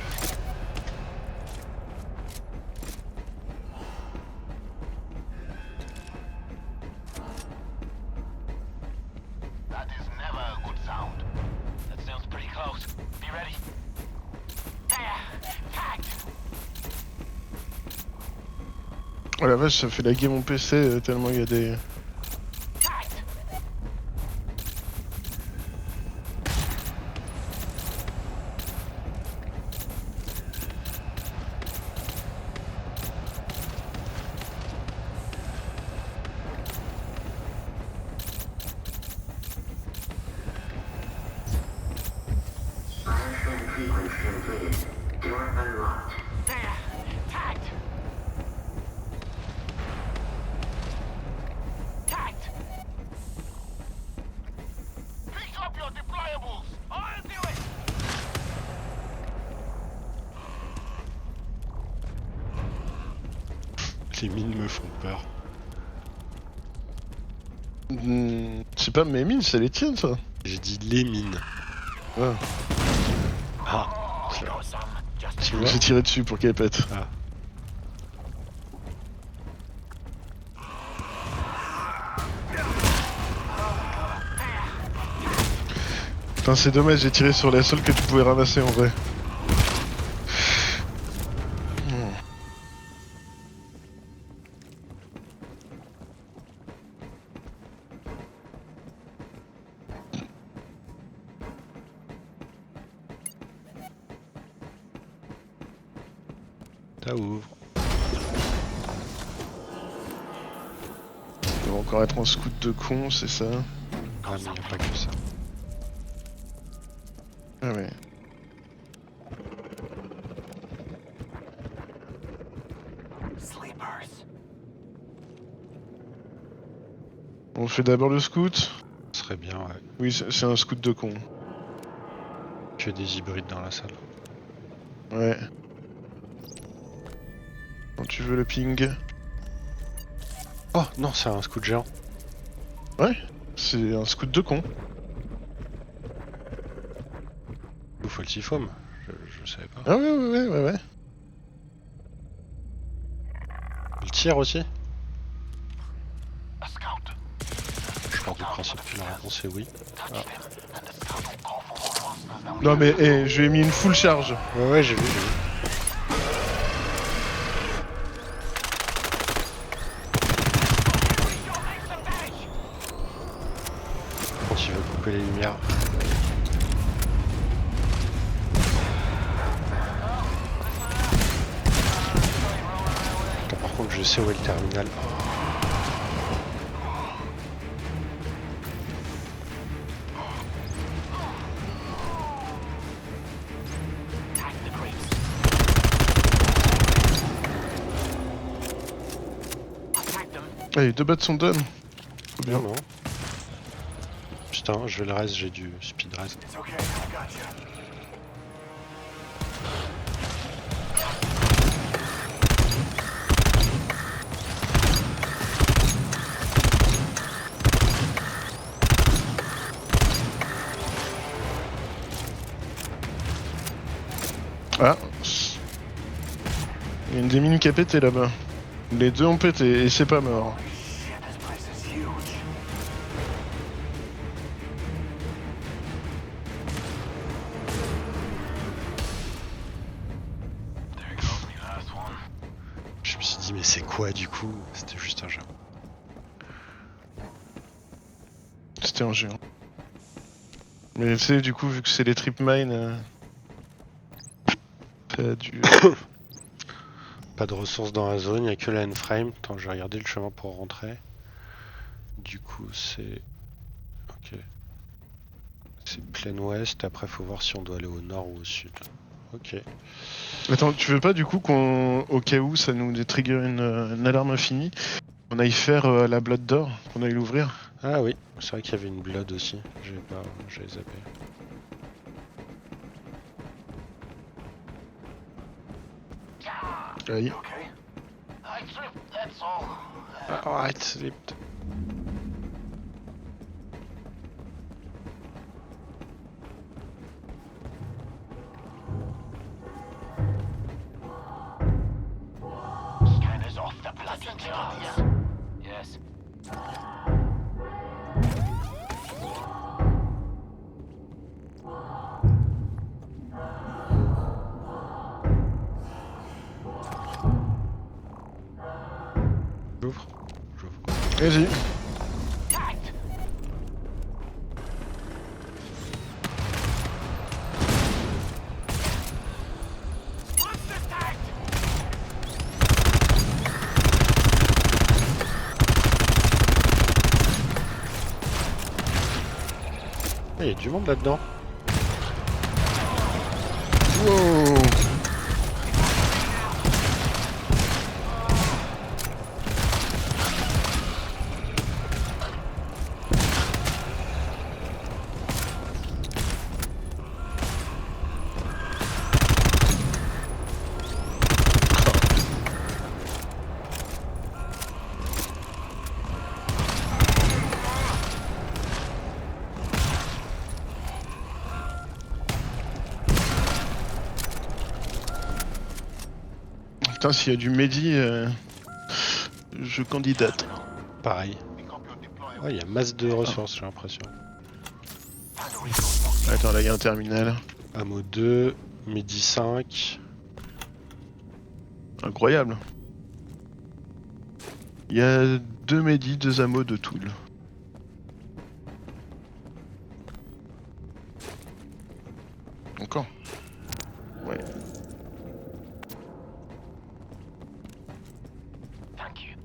That is never a good sound. That sounds pretty close. Be ready. There! Tagged! Oh la vache, ça fait laguer mon PC tellement il y a des... Tagged! Bioscan sequence completed. Door unlocked. There! Tagged! Tagged! Pick up your deployables! I'll do it! Les mines me font peur. C'est pas mes mines, c'est les tiennes ça. J'ai dit les mines. Ah. Ah, You know some. Just tu vois. J'ai tiré dessus pour qu'elle pète. Ah. Putain, c'est dommage, j'ai tiré sur la seule que tu pouvais ramasser en vrai. Ça ouvre. Ça va encore être un scout de con, c'est ça? Ah, mais y a pas que ça. Ah ouais. sleepers. On fait d'abord le scout? Ce serait bien, ouais. Oui, c'est un scout de con. Que des hybrides dans la salle. Ouais. Quand tu veux le ping. Oh non, c'est un scout géant. Ouais, c'est un scout de con. Il faut le tifome. Je savais pas. Ah ouais. Il tire aussi. A scout. Je pars du principe que la réponse est oui. Touch them, and the scout will call for more monsters than we Non mais je lui ai mis une full charge. Ouais, j'ai vu. Quand il veut couper les lumières. Attends, par contre, je sais où est le terminal. Tag the creeps. Attack them. Allez, 2 bats sont done. Trop bien. Non, non. Putain, je vais le reste, j'ai du speed res. It's okay, I got you. Ah, Il y a une des mines qui a pété là-bas. Les deux ont pété et c'est pas mort. Je me suis dit mais c'est quoi du coup? C'était juste un jeu. C'était un géant. Mais tu sais, du coup, vu que c'est les trip mines, ça a dû. Pas de ressources dans la zone, il n'y a que la N-frame. Attends, je vais regarder le chemin pour rentrer. Du coup, c'est. Ok. C'est plein ouest, après faut voir si on doit aller au nord ou au sud. Ok. Attends, tu veux pas du coup qu'on, au cas où ça nous trigger une alarme infinie, on aille faire la blood d'or, qu'on aille l'ouvrir? Ah oui, c'est vrai qu'il y avait une blood aussi. J'ai zappé. Aïe. Okay. I tripped, that's all. Alright, slipped. Scanner's off the bloody charts. Yes. J'ouvre. J'ouvre. Vas-y. Tagged! Monster tagged! Il y a du monde là-dedans. Wow. Putain, s'il y a du Mehdi, je candidate. Pareil. Ouais, il y a masse de ressources, j'ai l'impression. Attends, là il y a un terminal. Ammo 2, midi 5. Incroyable. Il y a 2 Mehdi, 2 ammo, 2 tools. Encore. Ouais. Thank you.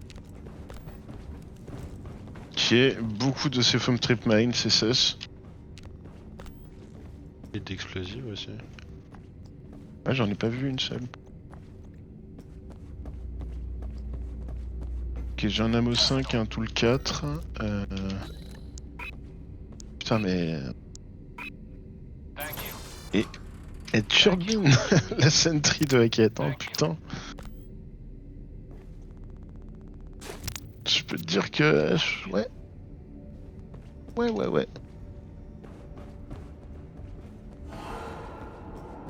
Qui est beaucoup de ces foam trip mines, CSS. Et d'explosifs aussi. Ah, j'en ai pas vu une seule. Ok, j'ai un ammo 5 et un tool 4. Putain, mais. Thank you. Elle turbine la sentry de Hackett, hein, putain. Je peux te dire que. Ouais. Ouais.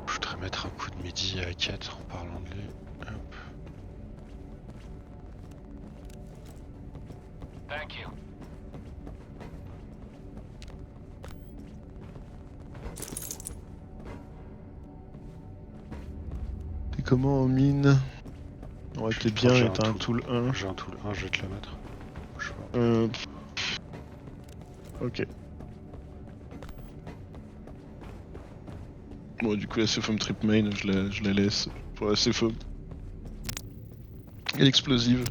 Je voudrais mettre un coup de midi à 4 en parlant de lui. Hop. Thank you. T'es comment en mine? Ouais, t'es bien, J'ai et un t'as un tool. tool 1. J'ai un tool 1, je vais te le mettre. Bouge pas. Ok. Bon, du coup, la C-Foam Trip Main, je la laisse pour la C-Foam. Et l'explosive.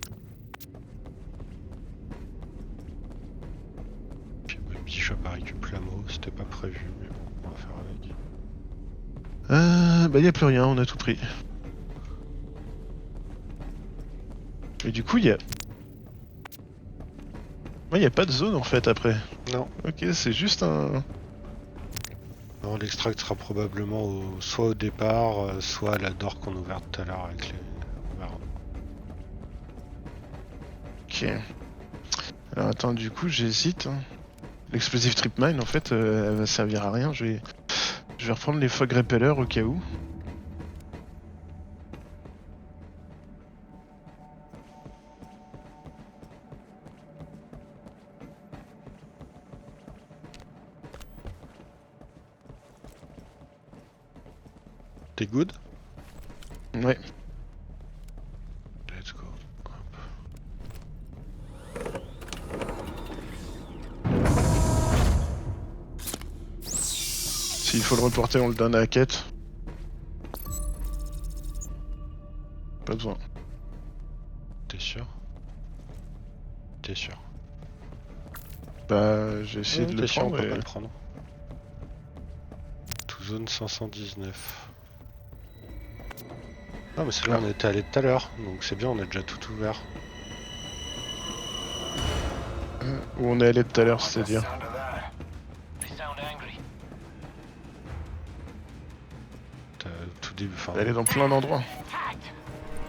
Puis mon petit shop à récup l'ammo, c'était pas prévu, mais bon, on va faire avec. Bah, y a plus rien, on a tout pris. Et du coup, y a. Ouais, y a pas de zone en fait après. Non. Ok, c'est juste un. Non, l'extract sera probablement soit au départ, soit à la door qu'on a ouverte tout à l'heure avec les varnes. Ok. Alors attends, du coup, j'hésite. Hein. L'explosive trip mine, en fait, elle va servir à rien. Je vais reprendre les fog repellers au cas où. T'es good? Ouais. Let's go. S'il faut le reporter, on le donne à la quête. Pas besoin. T'es sûr? T'es sûr? Bah, j'ai essayé de le T'es sûr, on prendre peut et... pas le prendre. To zone 519. Ah mais c'est là Ah. on était allé tout à l'heure, donc c'est bien, on a déjà tout ouvert. Où on est allé tout à l'heure, c'est-à-dire. Sound of that. They sound angry. T'as tout début, enfin Elle est dans plein d'endroits.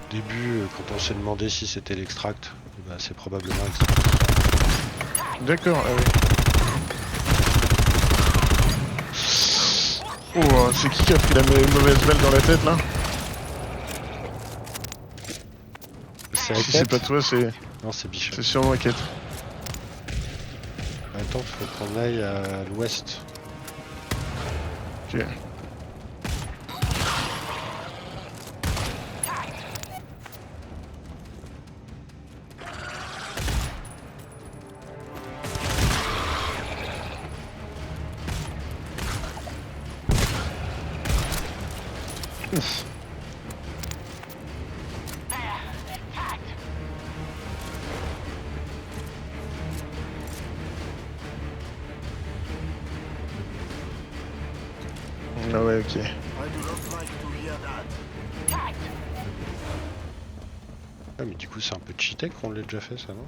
début quand on s'est demandé si c'était l'extract, bah c'est probablement l'extract. D'accord, ah oui. Oh, c'est qui a pris la mauvaise balle dans la tête là? C'est la Si c'est quête? pas toi, c'est Non c'est Bishop. sûrement la quête. Attends, faut qu'on aille à l'ouest. Ok. Ouf. Ah ouais, ok. Ah mais du coup c'est un peu cheaté qu'on l'ait déjà fait ça non?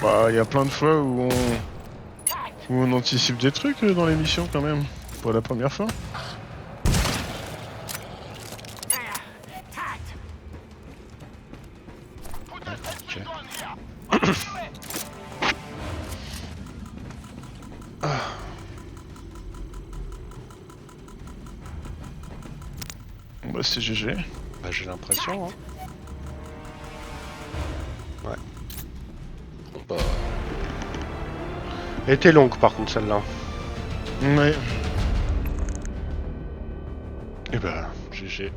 Bah, y a plein de fois où on anticipe des trucs dans l'émission quand même. Pour la première fois. Ok. Bah, c'est GG. Bah j'ai l'impression hein. Ouais. Bah... Elle était longue par contre celle-là. Ouais. Et bah GG.